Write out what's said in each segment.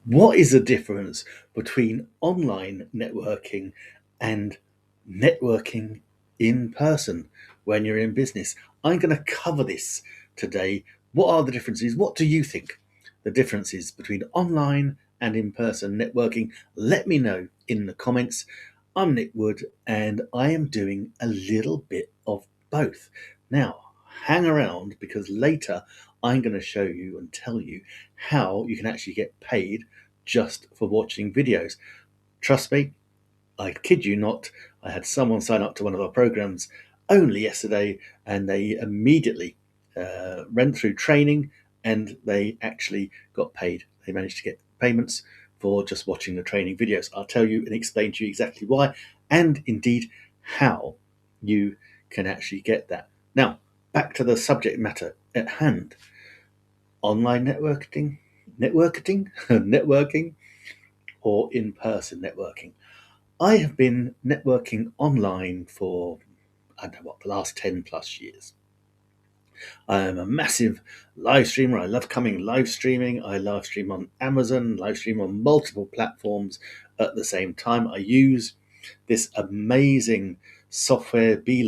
What is the difference between online networking and networking in person when you're in business? I'm going to cover this today. What are the differences? What do you think the differences between online and in person networking? Let me know in the comments. I'm Nick Wood and I am doing a little bit of both. Now, hang around because later I'm going to show you and tell you how you can actually get paid just for watching videos. Trust me, I kid you not, I had someone sign up to one of our programs only yesterday and they immediately went through training and they actually got paid. They managed to get payments for just watching the training videos. I'll tell you and explain to you exactly why and indeed how you can actually get that. Now, back to the subject matter at hand. Online networking, or in-person networking. I have been networking online for, I don't know what, the last 10 plus years. I am a massive live streamer. I love coming live streaming. I live stream on Amazon, live stream on multiple platforms at the same time. I use this amazing software, the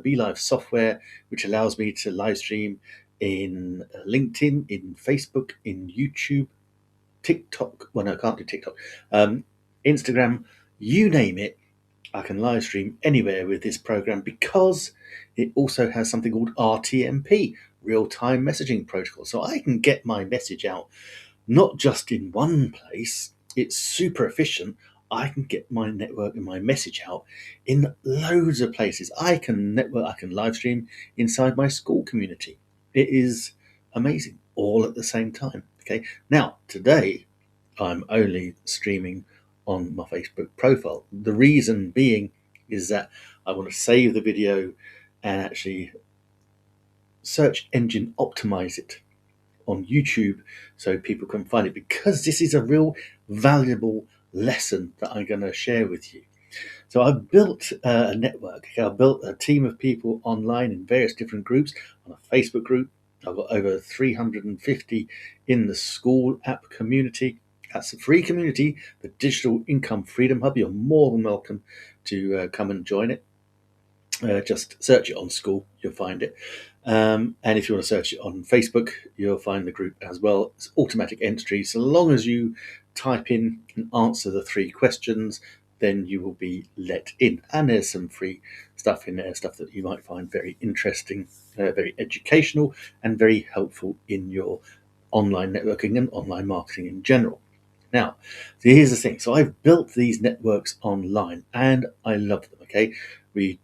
BeLive software, which allows me to live stream in LinkedIn, in Facebook, in YouTube, TikTok. Well, no, I can't do TikTok. Instagram, you name it. I can live stream anywhere with this program because it also has something called RTMP, real time messaging protocol. So I can get my message out not just in one place, it's super efficient. I can get my network and my message out in loads of places. I can network, I can live stream inside my Skool community. It is amazing all at the same time. Okay. Now, today I'm only streaming on my Facebook profile. The reason being is that I want to save the video and actually search engine optimize it on YouTube so people can find it, because this is a real valuable lesson that I'm going to share with you. So I've built a network. I've built a team of people online in various different groups. On a Facebook group, I've got over 350 in the Skool app community. That's a free community, the Digital Income Freedom Hub. You're more than welcome to come and join it. Just search it on Skool, you'll find it. And if you want to search it on Facebook, you'll find the group as well. It's automatic entry. So long as you type in and answer the three questions, then you will be let in. And there's some free stuff in there, stuff that you might find very interesting, very educational, and very helpful in your online networking and online marketing in general. Now, so here's the thing. So I've built these networks online and I love them. Okay. We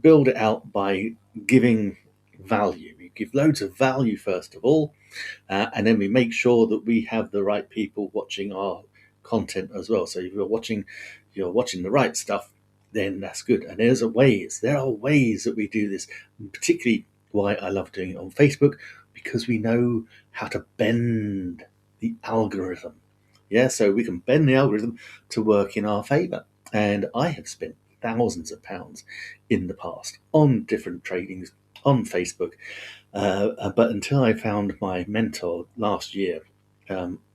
build it out by giving value. We give loads of value first of all, and then we make sure that we have the right people watching our content as well. So if you're watching the right stuff, then that's good. And there are ways that we do this, particularly why I love doing it on Facebook, because we know how to bend the algorithm. Yeah, so we can bend the algorithm to work in our favor. And I have spent thousands of pounds in the past on different tradings on Facebook. But until I found my mentor last year,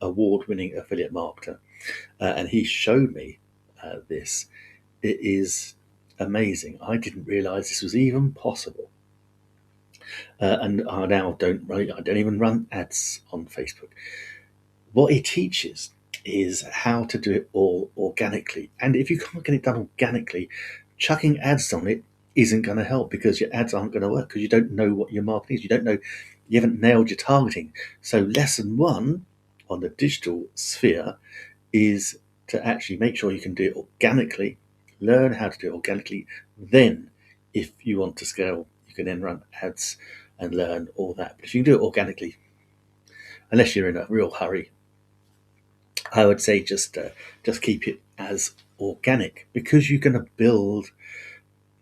award winning affiliate marketer, and he showed me this, it is amazing. I didn't realize this was even possible. And I now I don't even run ads on Facebook. What he teaches is how to do it all organically. And if you can't get it done organically, chucking ads on it isn't going to help, because your ads aren't going to work because you don't know what your market is. You don't know, you haven't nailed your targeting. So, lesson one on the digital sphere is to actually make sure you can do it organically, learn how to do it organically. Then, if you want to scale, you can then run ads and learn all that. But if you can do it organically, unless you're in a real hurry, I would say just keep it as organic, because you're going to build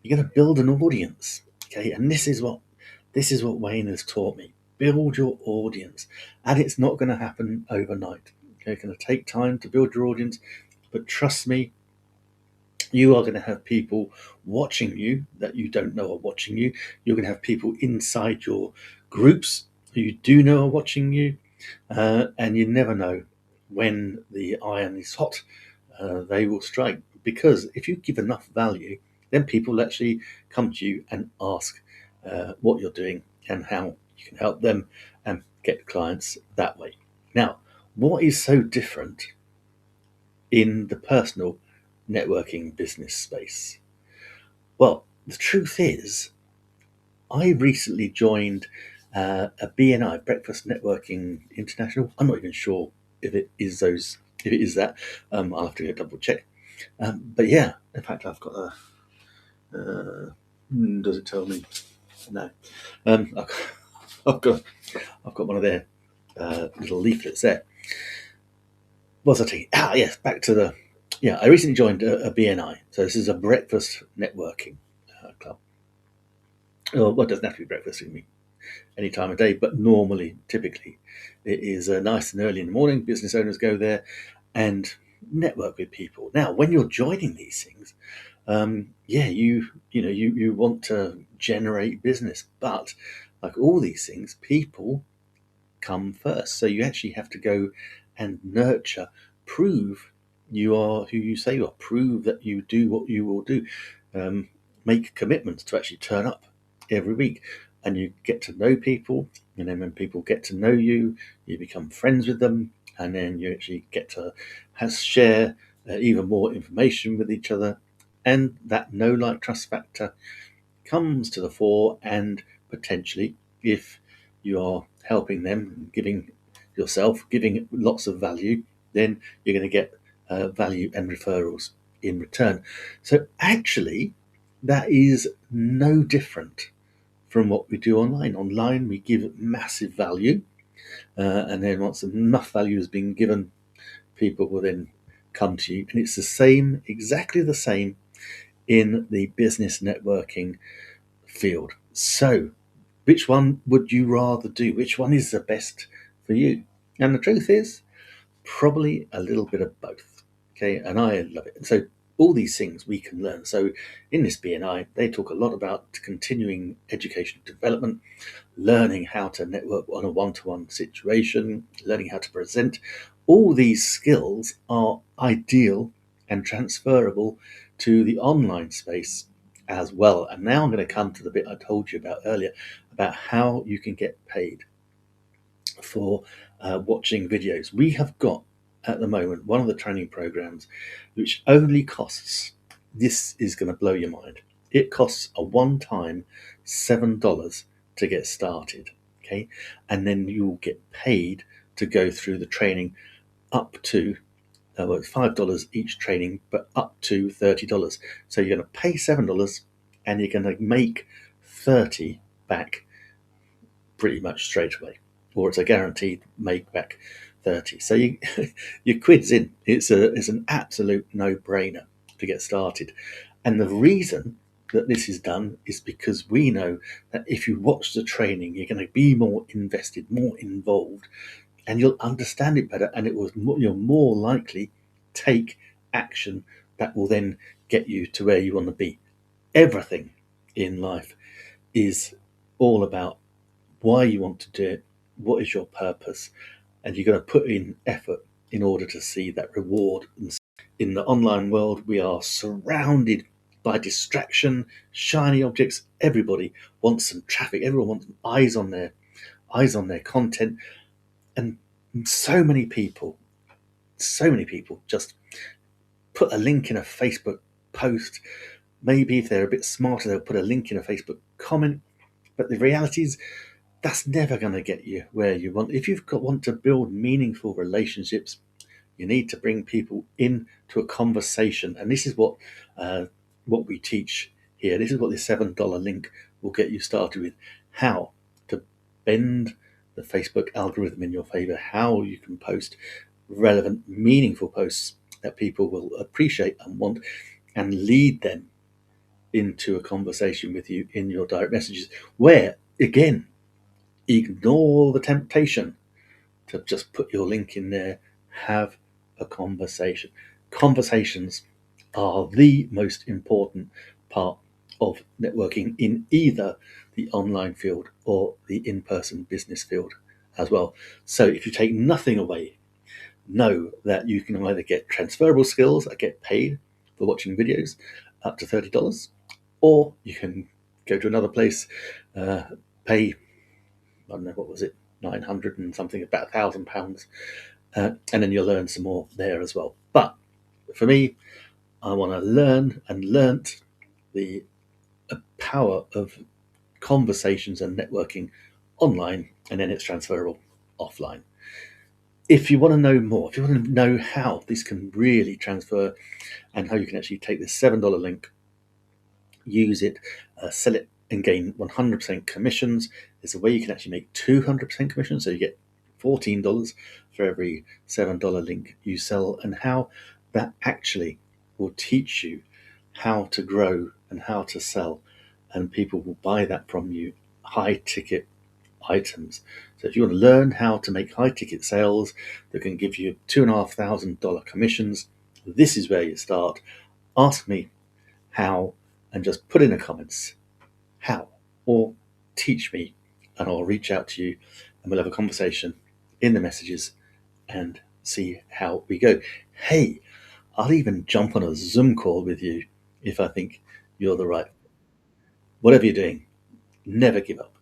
an audience. Okay, and this is what Wayne has taught me. Build your audience, and it's not going to happen overnight. Okay, it's going to take time to build your audience, but trust me, you are going to have people watching you that you don't know are watching you. You're going to have people inside your groups who you do know are watching you, and you never know when the iron is hot, they will strike. Because if you give enough value, then people will actually come to you and ask what you're doing and how you can help them and get clients that way. Now, what is so different in the personal networking business space? Well, the truth is, I recently joined a BNI, Breakfast Networking International. I'm not even sure if it is those. If it is that, I'll have to go double check. But yeah, in fact, I've got a. Does it tell me? No. I've got one of their little leaflets there. What was I saying? Yes, back to the. Yeah, I recently joined a BNI. So this is a breakfast networking club. Well, it doesn't have to be breakfast. It can be any time of day, but normally, typically, it is nice and early in the morning. Business owners go there and network with people. Now, when you're joining these things, you want to generate business, but like all these things, people come first. So you actually have to go and nurture, prove you are who you say you are, prove that you do what you will do, make commitments to actually turn up every week, and you get to know people. And then when people get to know you, you become friends with them, and then you actually get to share even more information with each other, and that know like trust factor comes to the fore. And potentially, if you are helping them, giving lots of value, then you're going to get value and referrals in return. So actually, that is no different from what we do online. Online, we give massive value, and then once enough value has been given, people will then come to you. And it's the same, exactly the same, in the business networking field. So, which one would you rather do? Which one is the best for you? And the truth is, probably a little bit of both. Okay, and I love it. And so, all these things we can learn. So, in this BNI, they talk a lot about continuing education development, learning how to network on a one-to-one situation, learning how to present. All these skills are ideal and transferable to the online space as well. And now I'm going to come to the bit I told you about earlier about how you can get paid for watching videos. We have got at the moment one of the training programs which only costs, this is going to blow your mind, it costs a one-time $7 to get started. Okay, and then you'll get paid to go through the training up to it's $5 each training, but up to $30. So you're going to pay $7 and you're going to make 30 back pretty much straight away, or it's a guaranteed make back 30. So you your quid's in. It's an absolute no-brainer to get started. And the reason that this is done is because we know that if you watch the training, you're going to be more invested, more involved, and you'll understand it better, and you're more likely take action that will then get you to where you want to be. Everything in life is all about why you want to do it, what is your purpose, and you're going to put in effort in order to see that reward. In the online world, we are surrounded by distraction, shiny objects. Everybody wants some traffic. Everyone wants eyes on their content, and so many people just put a link in a Facebook post. Maybe if they're a bit smarter, they'll put a link in a Facebook comment. But the reality is, that's never going to get you where you want. If want to build meaningful relationships, you need to bring people into a conversation, and this is what we teach here. This is what the $7 link will get you started with: how to bend the Facebook algorithm in your favor, how you can post relevant, meaningful posts that people will appreciate and want, and lead them into a conversation with you in your direct messages, where again, ignore the temptation to just put your link in there. Have a conversation. Conversations are the most important part of networking in either the online field or the in-person business field as well. So if you take nothing away, know that you can either get transferable skills that get paid for watching videos up to $30, or you can go to another place, pay, I don't know, what was it, 900 and something, about £1,000, and then you'll learn some more there as well. But for me, I want to learn and learnt the power of conversations and networking online, and then it's transferable offline. If you want to know more, if you want to know how this can really transfer and how you can actually take this $7 link, use it, sell it, and gain 100% commissions, there's a way you can actually make 200% commissions. So you get $14 for every $7 link you sell, and how that actually will teach you how to grow and how to sell, and people will buy that from you, high ticket items. So if you want to learn how to make high ticket sales that can give you $2,500 commissions, this is where you start. Ask me how, and just put in the comments how, or teach me, and I'll reach out to you and we'll have a conversation in the messages and see how we go. Hey, I'll even jump on a Zoom call with you if I think you're the right. Whatever you're doing, never give up.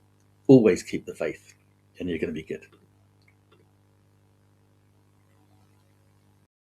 Always keep the faith, and you're going to be good.